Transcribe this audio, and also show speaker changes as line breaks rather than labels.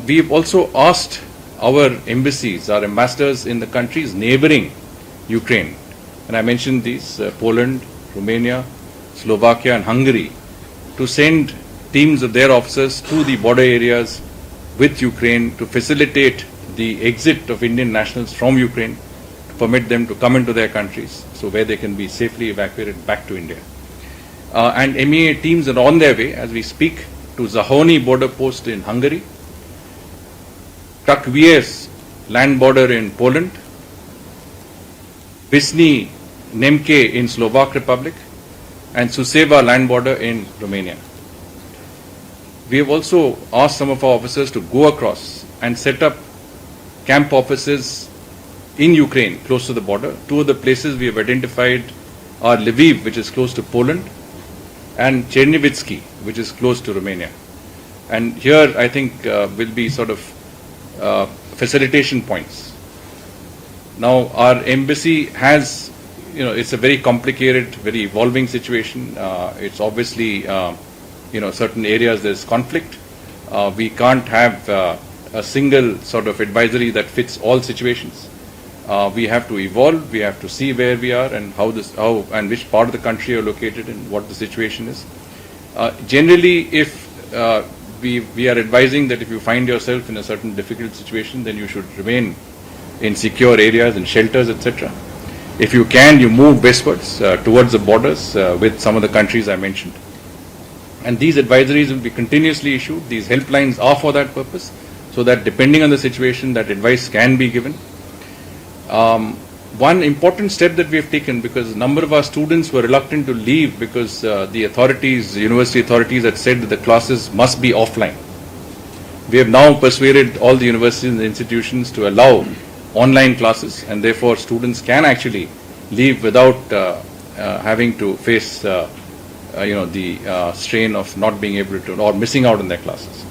We've also asked our embassies, our ambassadors in the countries neighboring Ukraine, and I mentioned these, Poland, Romania, Slovakia and Hungary, to send teams of their officers to the border areas with Ukraine to facilitate the exit of Indian nationals from Ukraine, to permit them to come into their countries, so where they can be safely evacuated back to India. And MEA teams are on their way as we speak to Zahoni border post in Hungary, Takvies land border in Poland, Visny Nemke in Slovak Republic, and Suceava land border in Romania. We have also asked some of our officers to go across and set up camp offices in Ukraine close to the border. Two of the places we have identified are Lviv, which is close to Poland, and Chernivtsi, which is close to Romania. And here I think will be sort of facilitation points. Now our embassy has, it's a very complicated, very evolving situation. It's obviously, certain areas there's conflict. We can't have a single sort of advisory that fits all situations. We have to evolve. We have to see where we are and how and which part of the country you're located and what the situation is. Generally, if we are advising that if you find yourself in a certain difficult situation, then you should remain in secure areas and shelters, etc. If you can, you move westwards towards the borders with some of the countries I mentioned. And these advisories will be continuously issued. These helplines are for that purpose, so that depending on the situation, that advice can be given. One important step that we have taken, because a number of our students were reluctant to leave because the authorities, university authorities had said that the classes must be offline. We have now persuaded all the universities and the institutions to allow online classes, and therefore students can actually leave without having to face the strain of not being able to or missing out on their classes.